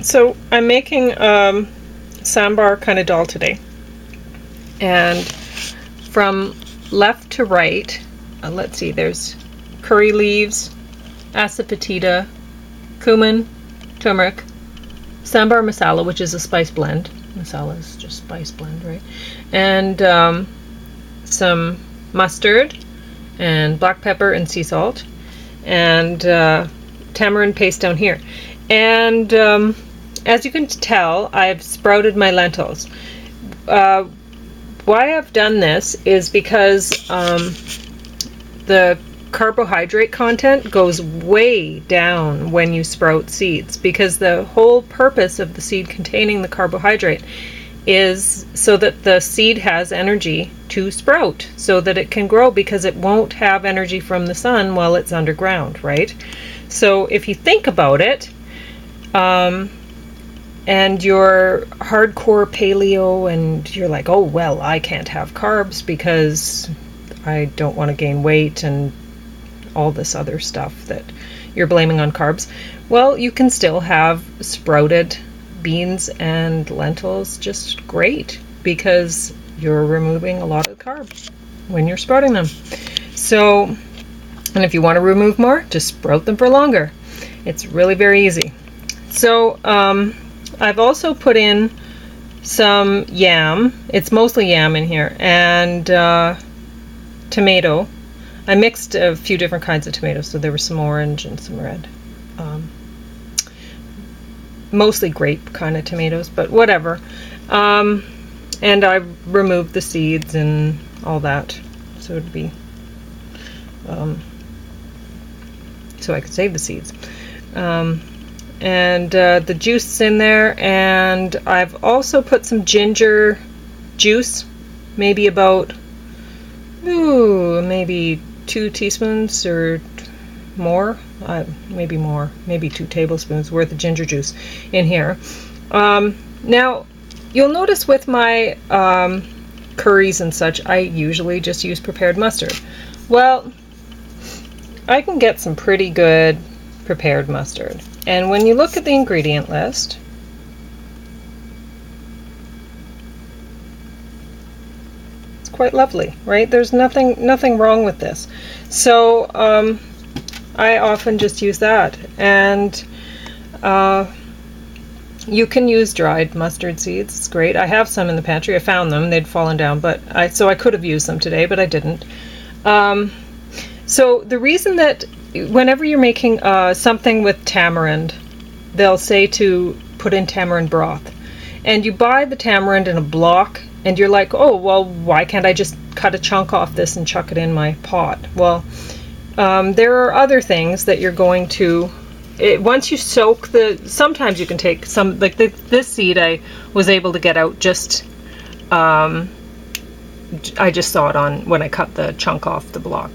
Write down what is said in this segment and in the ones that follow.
So I'm making sambar kind of dal today, and from left to right, let's see, there's curry leaves, asafoetida, cumin, turmeric, sambar masala, which is a spice blend. Masala is just spice blend, right? And some mustard and black pepper and sea salt, and tamarind paste down here. And as you can tell, I've sprouted my lentils. Why I've done this is because the carbohydrate content goes way down when you sprout seeds, because the whole purpose of the seed containing the carbohydrate is so that the seed has energy to sprout, so that it can grow, because it won't have energy from the sun while it's underground, right? So if you think about it, and you're hardcore paleo and you're like, oh, well, I can't have carbs because I don't want to gain weight and all this other stuff that you're blaming on carbs. Well, you can still have sprouted beans and lentils just great, because you're removing a lot of the carbs when you're sprouting them. So, and if you want to remove more, just sprout them for longer. It's really very easy. So I've also put in some yam. It's mostly yam in here, and tomato. I mixed a few different kinds of tomatoes, so there was some orange and some red. Mostly grape kind of tomatoes, but whatever. And I removed the seeds and all that, so it'd be so I could save the seeds. And the juice is in there, and I've also put some ginger juice, maybe about maybe 2 teaspoons or more, maybe 2 tablespoons worth of ginger juice in here. Now you'll notice with my curries and such, I usually just use prepared mustard. Well, I can get some pretty good prepared mustard, and when you look at the ingredient list, it's quite lovely, right? There's nothing wrong with this. So I often just use that, and you can use dried mustard seeds. It's great. I have some in the pantry. I found them. They'd fallen down, so I could have used them today, but I didn't. So the reason that whenever you're making something with tamarind, they'll say to put in tamarind broth, and you buy the tamarind in a block, and you're like, oh, well, why can't I just cut a chunk off this and chuck it in my pot? Well, there are other things that you're going to, once you soak sometimes you can take some, like this seed I was able to get out just, I just saw it on when I cut the chunk off the block.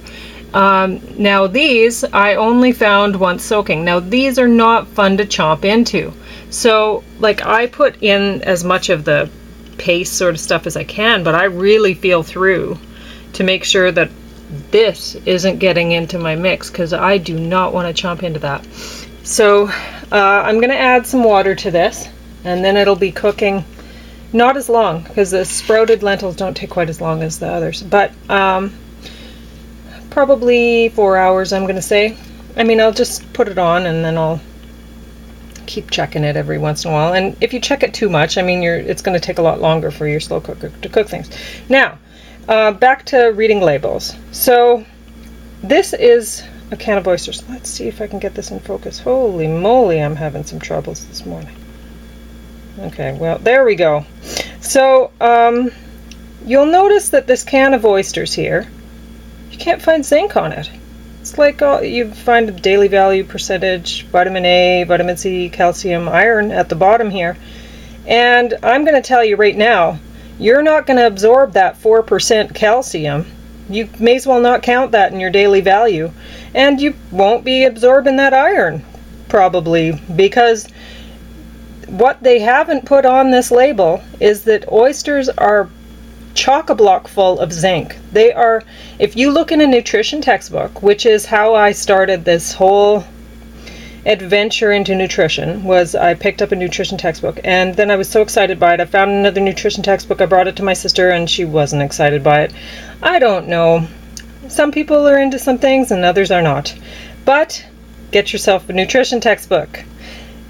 Now these I only found once soaking. Now these are not fun to chomp into. So like I put in as much of the paste sort of stuff as I can, but I really feel through to make sure that this isn't getting into my mix, because I do not want to chomp into that. So I'm going to add some water to this, and then it'll be cooking not as long, because the sprouted lentils don't take quite as long as the others, but probably 4 hours, I'm going to say. I mean, I'll just put it on and then I'll keep checking it every once in a while. And if you check it too much, I mean, it's going to take a lot longer for your slow cooker to cook things. Now, back to reading labels. So this is a can of oysters. Let's see if I can get this in focus. Holy moly, I'm having some troubles this morning. Okay, well, there we go. So you'll notice that this can of oysters here, you can't find zinc on it. It's like you find the daily value percentage, vitamin A, vitamin C, calcium, iron at the bottom here. And I'm going to tell you right now, you're not going to absorb that 4% calcium. You may as well not count that in your daily value. And you won't be absorbing that iron, probably, because what they haven't put on this label is that oysters are chock-a-block full of zinc. They are, if you look in a nutrition textbook, which is how I started this whole adventure into nutrition was I picked up a nutrition textbook, and then I was so excited by it. I found another nutrition textbook. I brought it to my sister, and she wasn't excited by it. I don't know. Some people are into some things and others are not. But get yourself a nutrition textbook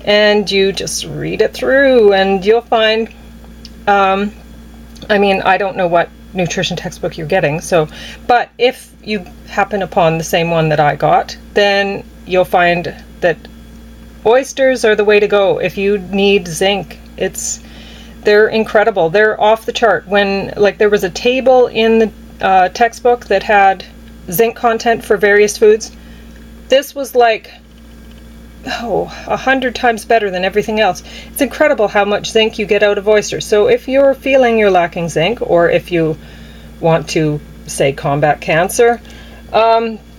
and you just read it through, and you'll find, I mean, I don't know what nutrition textbook you're getting, but if you happen upon the same one that I got, then you'll find that oysters are the way to go. If you need zinc, they're incredible. They're off the chart. When, like, there was a table in the textbook that had zinc content for various foods, this was like 100 times better than everything else. It's incredible how much zinc you get out of oysters. So if you're feeling you're lacking zinc, or if you want to, say, combat cancer,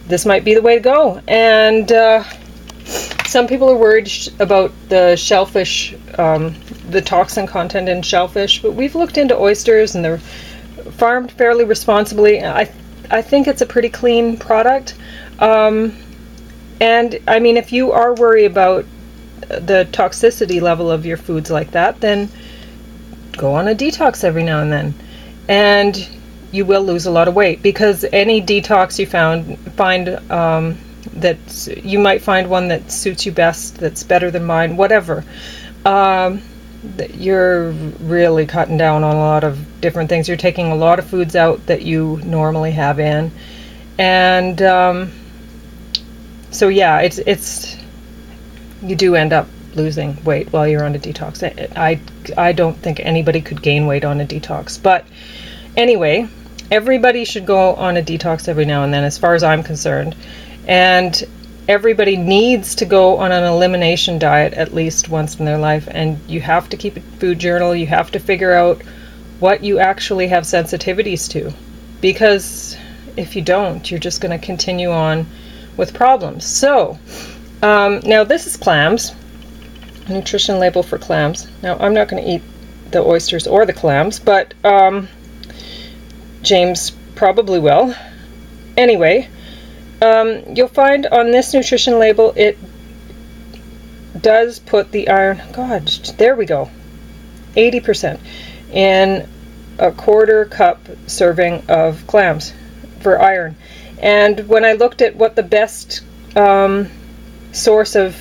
this might be the way to go. And some people are worried about the shellfish, the toxin content in shellfish, but we've looked into oysters and they're farmed fairly responsibly. I think it's a pretty clean product. And I mean, if you are worried about the toxicity level of your foods like that, then go on a detox every now and then. And you will lose a lot of weight, because any detox you find that you might find one that suits you best, that's better than mine, whatever. You're really cutting down on a lot of different things. You're taking a lot of foods out that you normally have in. And so yeah, it's you do end up losing weight while you're on a detox. I don't think anybody could gain weight on a detox. But anyway, everybody should go on a detox every now and then, as far as I'm concerned. And everybody needs to go on an elimination diet at least once in their life. And you have to keep a food journal. You have to figure out what you actually have sensitivities to. Because if you don't, you're just going to continue on with problems. So now this is clams, nutrition label for clams. Now I'm not going to eat the oysters or the clams, but James probably will. Anyway, you'll find on this nutrition label it does put the iron, God, there we go, 80% in a quarter cup serving of clams for iron. And when I looked at what the best source of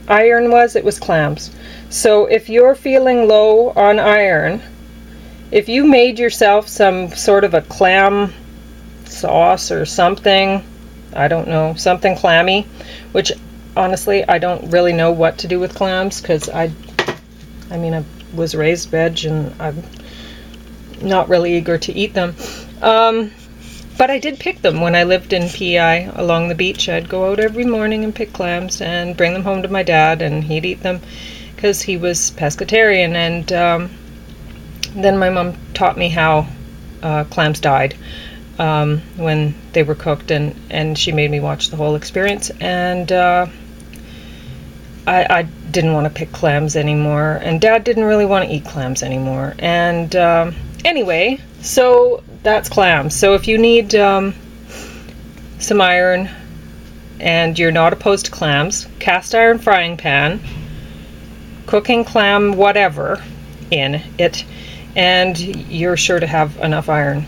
iron was, it was clams. So if you're feeling low on iron, if you made yourself some sort of a clam sauce or something, I don't know, something clammy, which honestly I don't really know what to do with clams, because I mean, I was raised veg and I'm not really eager to eat them. But I did pick them when I lived in PEI along the beach. I'd go out every morning and pick clams and bring them home to my dad, and he'd eat them because he was pescatarian. And then my mom taught me how clams died when they were cooked, and she made me watch the whole experience. And I didn't want to pick clams anymore, and Dad didn't really want to eat clams anymore. And anyway, so that's clams. So if you need some iron and you're not opposed to clams, cast iron frying pan, cooking clam whatever in it, and you're sure to have enough iron